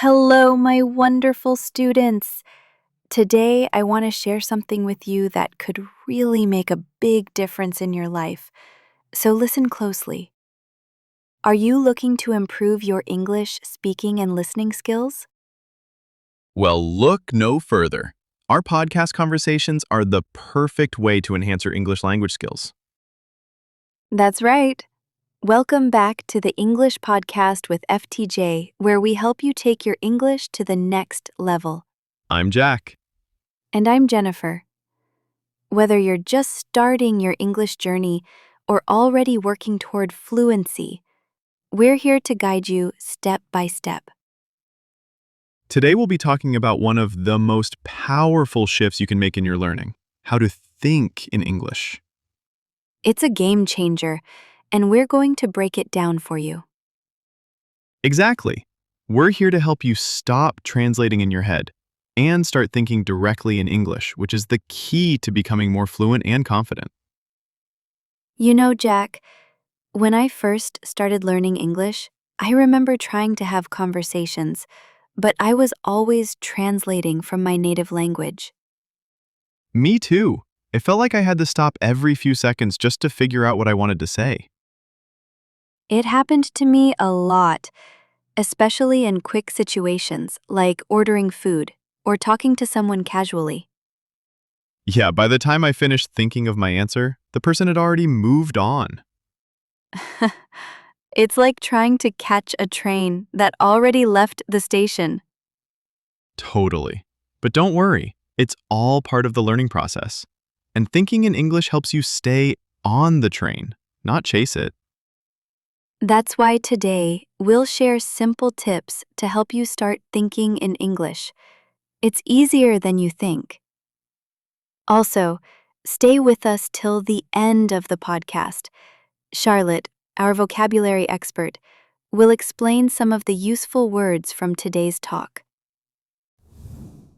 Hello, my wonderful students. Today, I want to share something with you that could really make a big difference in your life. So listen closely. Are you looking to improve your English speaking and listening skills? Well, look no further. Our podcast conversations are the perfect way to enhance your English language skills. That's right. Welcome back to the English Podcast with FTJ, where we help you take your English to the next level. I'm Jack. And I'm Jennifer. Whether you're just starting your English journey or already working toward fluency, we're here to guide you step by step. Today we'll be talking about one of the most powerful shifts you can make in your learning, how to think in English. It's a game changer, and we're going to break it down for you. Exactly. We're here to help you stop translating in your head and start thinking directly in English, which is the key to becoming more fluent and confident. You know, Jack, when I first started learning English, I remember trying to have conversations, but I was always translating from my native language. Me too. It felt like I had to stop every few seconds just to figure out what I wanted to say. It happened to me a lot, especially in quick situations like ordering food or talking to someone casually. Yeah, by the time I finished thinking of my answer, the person had already moved on. It's like trying to catch a train that already left the station. Totally. But don't worry, it's all part of the learning process. And thinking in English helps you stay on the train, not chase it. That's why today we'll share simple tips to help you start thinking in English. It's easier than you think. Also, stay with us till the end of the podcast. Charlotte, our vocabulary expert, will explain some of the useful words from today's talk.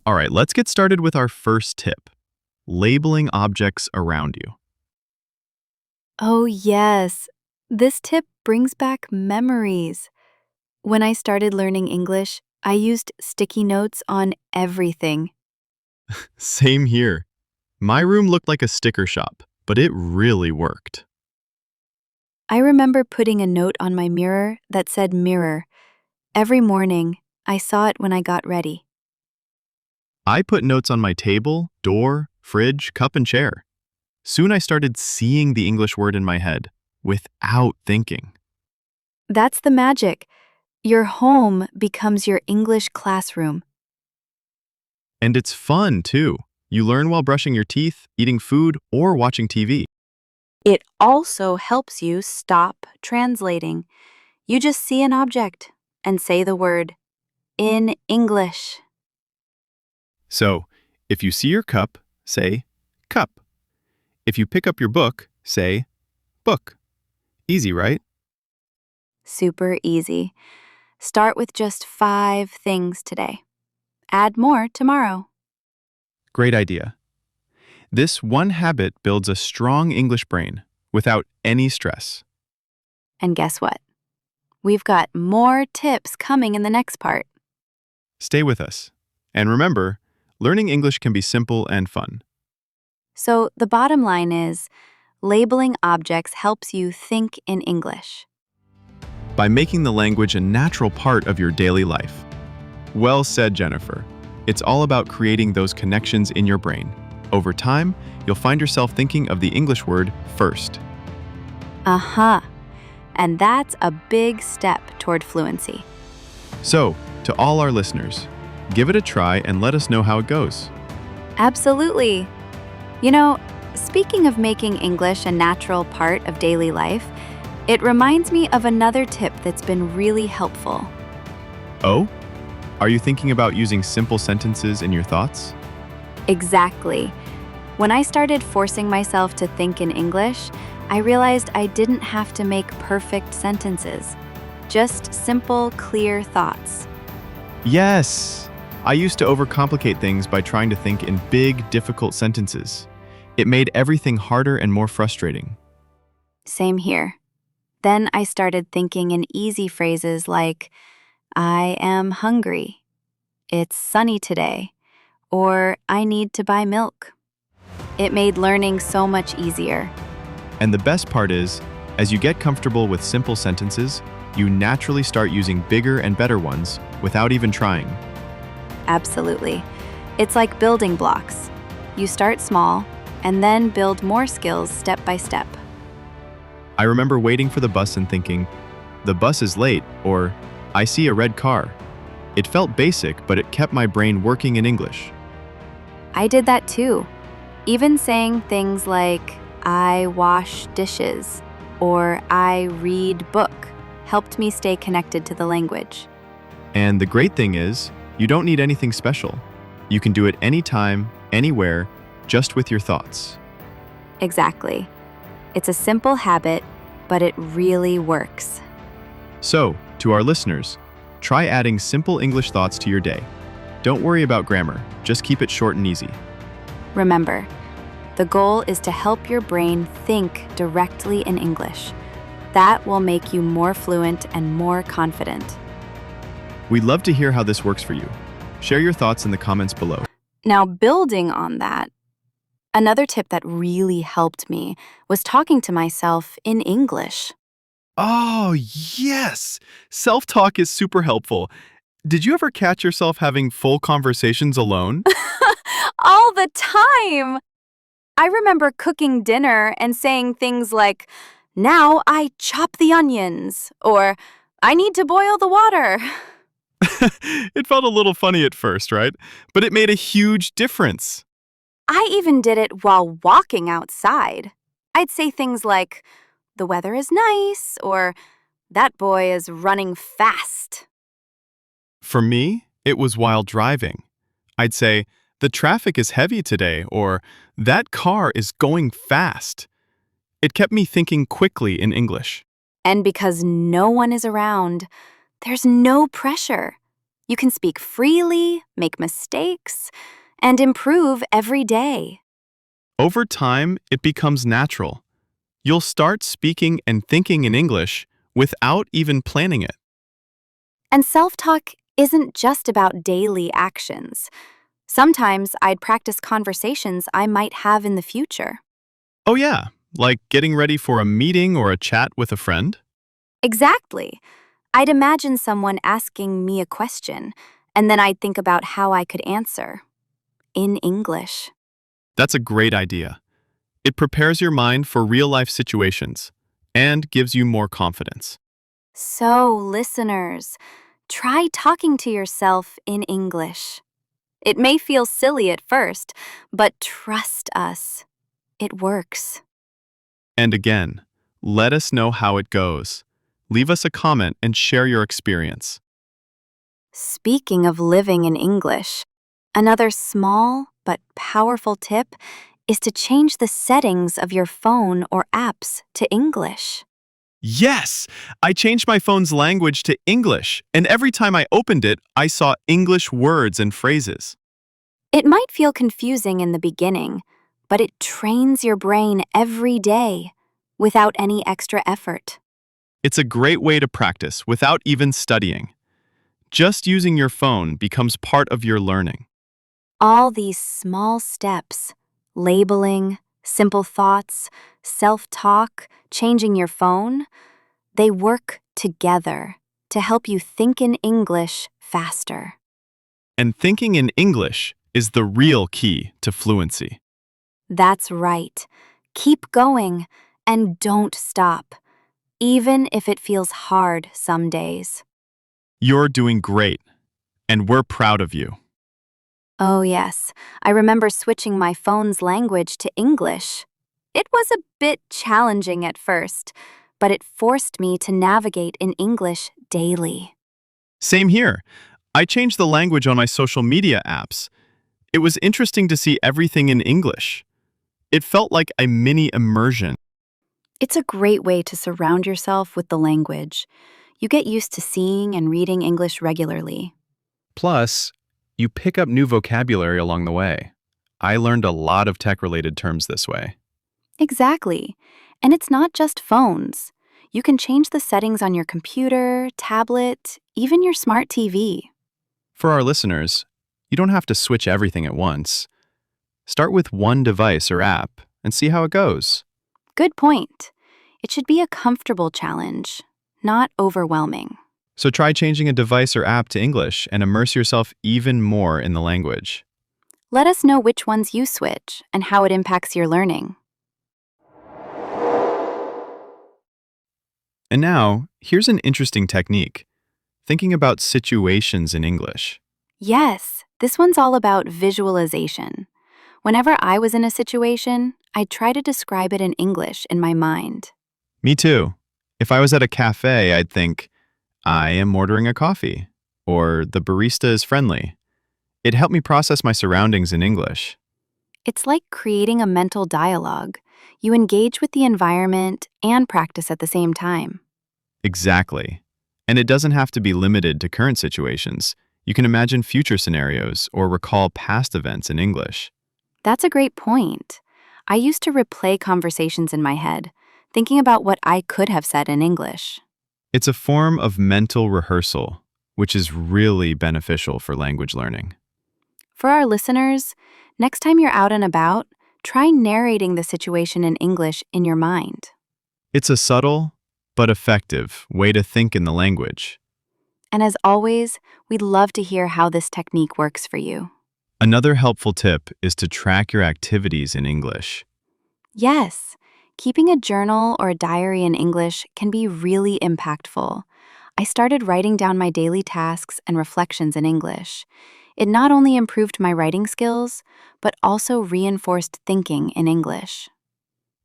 All right, let's get started with our first tip, labeling objects around you. Oh, yes. This tip brings back memories. When I started learning English, I used sticky notes on everything. Same here. My room looked like a sticker shop, but it really worked. I remember putting a note on my mirror that said mirror. Every morning, I saw it when I got ready. I put notes on my table, door, fridge, cup, and chair. Soon I started seeing the English word in my head without thinking. That's the magic. Your home becomes your English classroom. And it's fun, too. You learn while brushing your teeth, eating food, or watching TV. It also helps you stop translating. You just see an object and say the word in English. So, if you see your cup, say cup. If you pick up your book, say book. Easy, right? Super easy. Start with just 5 things today. Add more tomorrow. Great idea. This one habit builds a strong English brain without any stress. And guess what? We've got more tips coming in the next part. Stay with us. And remember, learning English can be simple and fun. So the bottom line is, labeling objects helps you think in English. By making the language a natural part of your daily life. Well said, Jennifer. It's all about creating those connections in your brain. Over time, you'll find yourself thinking of the English word first. And that's a big step toward fluency. So, to all our listeners, give it a try and let us know how it goes. Absolutely. You know, speaking of making English a natural part of daily life, it reminds me of another tip that's been really helpful. Oh? Are you thinking about using simple sentences in your thoughts? Exactly. When I started forcing myself to think in English, I realized I didn't have to make perfect sentences, just simple, clear thoughts. Yes! I used to overcomplicate things by trying to think in big, difficult sentences. It made everything harder and more frustrating. Same here. Then I started thinking in easy phrases like, I am hungry. It's sunny today. Or I need to buy milk. It made learning so much easier. And the best part is, as you get comfortable with simple sentences, you naturally start using bigger and better ones without even trying. Absolutely. It's like building blocks. You start small and then build more skills step by step. I remember waiting for the bus and thinking, the bus is late, or I see a red car. It felt basic, but it kept my brain working in English. I did that too. Even saying things like, I wash dishes or I read book helped me stay connected to the language. And the great thing is, you don't need anything special. You can do it anytime, anywhere, just with your thoughts. Exactly. It's a simple habit, but it really works. So, to our listeners, try adding simple English thoughts to your day. Don't worry about grammar, just keep it short and easy. Remember, the goal is to help your brain think directly in English. That will make you more fluent and more confident. We'd love to hear how this works for you. Share your thoughts in the comments below. Now, building on that, another tip that really helped me was talking to myself in English. Oh, yes! Self-talk is super helpful. Did you ever catch yourself having full conversations alone? All the time! I remember cooking dinner and saying things like, now I chop the onions, or I need to boil the water. It felt a little funny at first, right? But it made a huge difference. I even did it while walking outside. I'd say things like, the weather is nice, or that boy is running fast. For me, it was while driving. I'd say, the traffic is heavy today, or that car is going fast. It kept me thinking quickly in English. And because no one is around, there's no pressure. You can speak freely, make mistakes, and improve every day. Over time, it becomes natural. You'll start speaking and thinking in English without even planning it. And self-talk isn't just about daily actions. Sometimes I'd practice conversations I might have in the future. Oh yeah, like getting ready for a meeting or a chat with a friend? Exactly. I'd imagine someone asking me a question, and then I'd think about how I could answer. In English. That's a great idea. It prepares your mind for real-life situations and gives you more confidence. So, listeners, try talking to yourself in English. It may feel silly at first, but trust us, it works. And again, let us know how it goes. Leave us a comment and share your experience. Speaking of living in English, another small but powerful tip is to change the settings of your phone or apps to English. Yes! I changed my phone's language to English, and every time I opened it, I saw English words and phrases. It might feel confusing in the beginning, but it trains your brain every day without any extra effort. It's a great way to practice without even studying. Just using your phone becomes part of your learning. All these small steps, labeling, simple thoughts, self-talk, changing your phone, they work together to help you think in English faster. And thinking in English is the real key to fluency. That's right. Keep going and don't stop, even if it feels hard some days. You're doing great, and we're proud of you. Oh yes, I remember switching my phone's language to English. It was a bit challenging at first, but it forced me to navigate in English daily. Same here. I changed the language on my social media apps. It was interesting to see everything in English. It felt like a mini immersion. It's a great way to surround yourself with the language. You get used to seeing and reading English regularly. Plus, you pick up new vocabulary along the way. I learned a lot of tech-related terms this way. Exactly. And it's not just phones. You can change the settings on your computer, tablet, even your smart TV. For our listeners, you don't have to switch everything at once. Start with one device or app and see how it goes. Good point. It should be a comfortable challenge, not overwhelming. So try changing a device or app to English and immerse yourself even more in the language. Let us know which ones you switch and how it impacts your learning. And now, here's an interesting technique. Thinking about situations in English. Yes, this one's all about visualization. Whenever I was in a situation, I'd try to describe it in English in my mind. Me too. If I was at a cafe, I'd think, I am ordering a coffee, or the barista is friendly. It helped me process my surroundings in English. It's like creating a mental dialogue. You engage with the environment and practice at the same time. Exactly. And it doesn't have to be limited to current situations. You can imagine future scenarios or recall past events in English. That's a great point. I used to replay conversations in my head, thinking about what I could have said in English. It's a form of mental rehearsal, which is really beneficial for language learning. For our listeners, next time you're out and about, try narrating the situation in English in your mind. It's a subtle but effective way to think in the language. And as always, we'd love to hear how this technique works for you. Another helpful tip is to track your activities in English. Yes, keeping a journal or a diary in English can be really impactful. I started writing down my daily tasks and reflections in English. It not only improved my writing skills, but also reinforced thinking in English.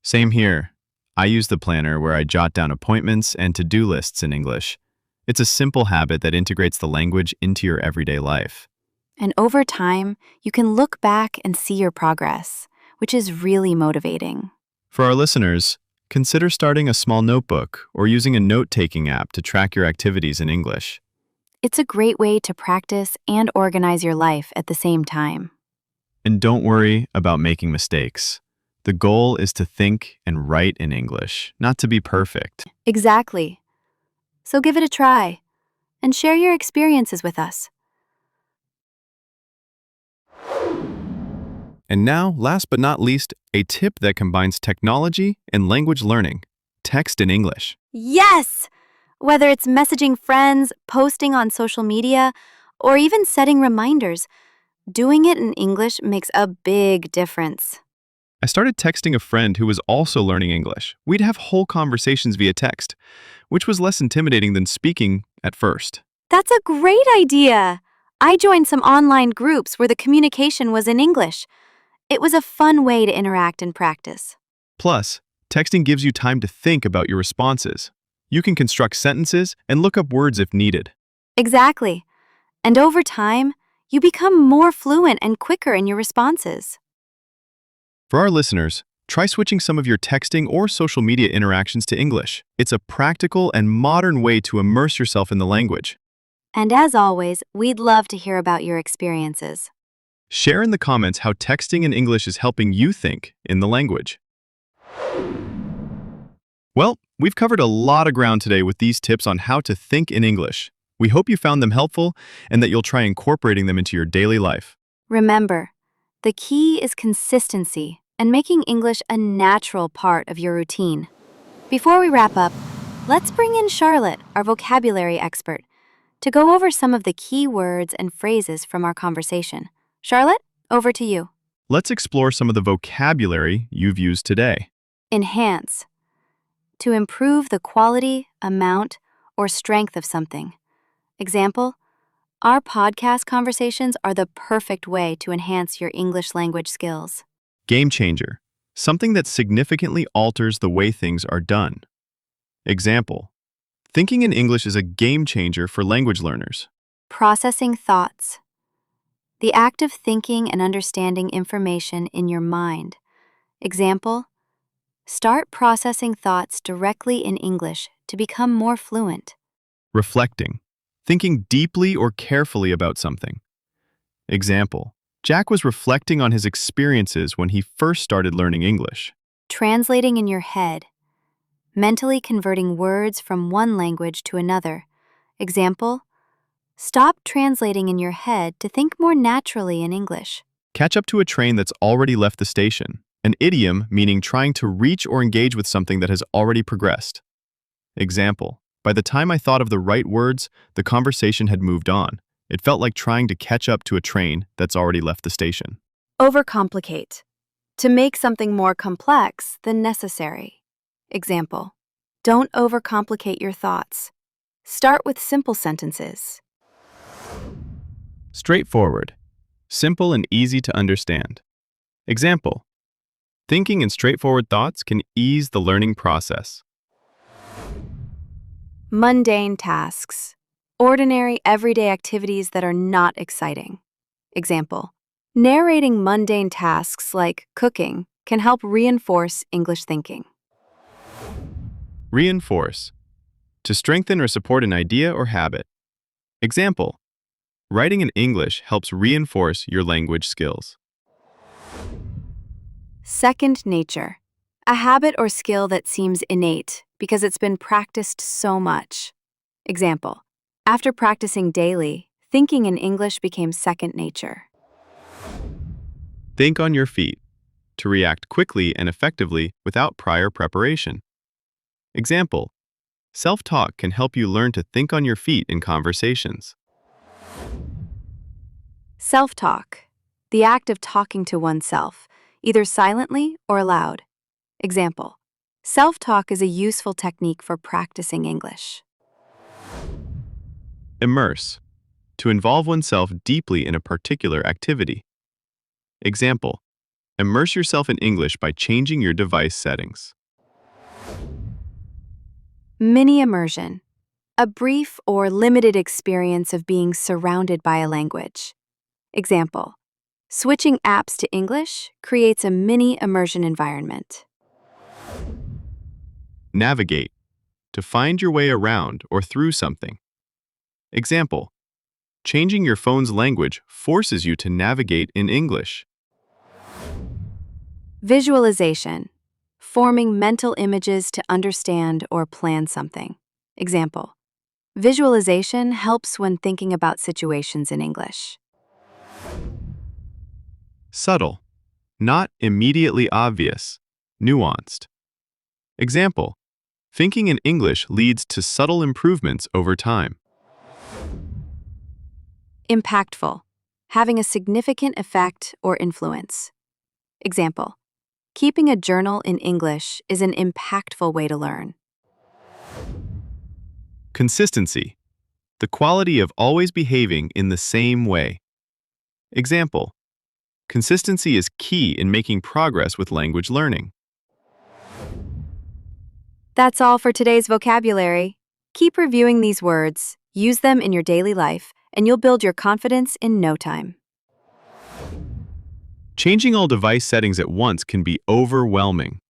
Same here. I use the planner where I jot down appointments and to-do lists in English. It's a simple habit that integrates the language into your everyday life. And over time, you can look back and see your progress, which is really motivating. For our listeners, consider starting a small notebook or using a note-taking app to track your activities in English. It's a great way to practice and organize your life at the same time. And don't worry about making mistakes. The goal is to think and write in English, not to be perfect. Exactly. So give it a try and share your experiences with us. And now, last but not least, a tip that combines technology and language learning. Text in English. Yes! Whether it's messaging friends, posting on social media, or even setting reminders, doing it in English makes a big difference. I started texting a friend who was also learning English. We'd have whole conversations via text, which was less intimidating than speaking at first. That's a great idea! I joined some online groups where the communication was in English. It was a fun way to interact and practice. Plus, texting gives you time to think about your responses. You can construct sentences and look up words if needed. Exactly. And over time, you become more fluent and quicker in your responses. For our listeners, try switching some of your texting or social media interactions to English. It's a practical and modern way to immerse yourself in the language. And as always, we'd love to hear about your experiences. Share in the comments how texting in English is helping you think in the language. Well, we've covered a lot of ground today with these tips on how to think in English. We hope you found them helpful and that you'll try incorporating them into your daily life. Remember, the key is consistency and making English a natural part of your routine. Before we wrap up, let's bring in Charlotte, our vocabulary expert, to go over some of the key words and phrases from our conversation. Charlotte, over to you. Let's explore some of the vocabulary you've used today. Enhance. To improve the quality, amount, or strength of something. Example, our podcast conversations are the perfect way to enhance your English language skills. Game changer. Something that significantly alters the way things are done. Example, thinking in English is a game changer for language learners. Processing thoughts. The act of thinking and understanding information in your mind. Example, start processing thoughts directly in English to become more fluent. Reflecting. Thinking deeply or carefully about something. Example, Jack was reflecting on his experiences when he first started learning English. Translating in your head. mentally converting words from one language to another. Example, stop translating in your head to think more naturally in English. Catch up to a train that's already left the station. An idiom meaning trying to reach or engage with something that has already progressed. Example, by the time I thought of the right words, the conversation had moved on. It felt like trying to catch up to a train that's already left the station. Overcomplicate, to make something more complex than necessary. Example, don't overcomplicate your thoughts. Start with simple sentences. Straightforward, simple and easy to understand. Example, thinking in straightforward thoughts can ease the learning process. Mundane tasks, ordinary everyday activities that are not exciting. Example, narrating mundane tasks like cooking can help reinforce English thinking. Reinforce, to strengthen or support an idea or habit. Example, writing in English helps reinforce your language skills. Second nature, a habit or skill that seems innate because it's been practiced so much. Example, after practicing daily, thinking in English became second nature. Think on your feet, to react quickly and effectively without prior preparation. Example, self-talk can help you learn to think on your feet in conversations. Self-talk, the act of talking to oneself, either silently or aloud. Example, self-talk is a useful technique for practicing English. Immerse, to involve oneself deeply in a particular activity. Example, immerse yourself in English by changing your device settings. Mini immersion, a brief or limited experience of being surrounded by a language. Example, switching apps to English creates a mini immersion environment. Navigate, to find your way around or through something. Example, changing your phone's language forces you to navigate in English. Visualization, forming mental images to understand or plan something. Example, visualization helps when thinking about situations in English. Subtle, not immediately obvious, nuanced. Example, thinking in English leads to subtle improvements over time. Impactful, having a significant effect or influence. Example, keeping a journal in English is an impactful way to learn. Consistency, the quality of always behaving in the same way. Example, consistency is key in making progress with language learning. That's all for today's vocabulary. Keep reviewing these words, use them in your daily life, and you'll build your confidence in no time. Changing all device settings at once can be overwhelming.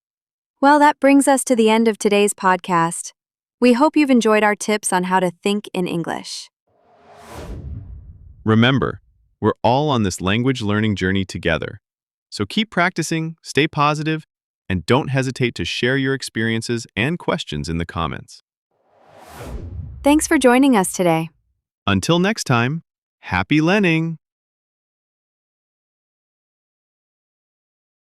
Well, that brings us to the end of today's podcast. We hope you've enjoyed our tips on how to think in English. Remember, we're all on this language learning journey together. So keep practicing, stay positive, and don't hesitate to share your experiences and questions in the comments. Thanks for joining us today. Until next time, happy learning!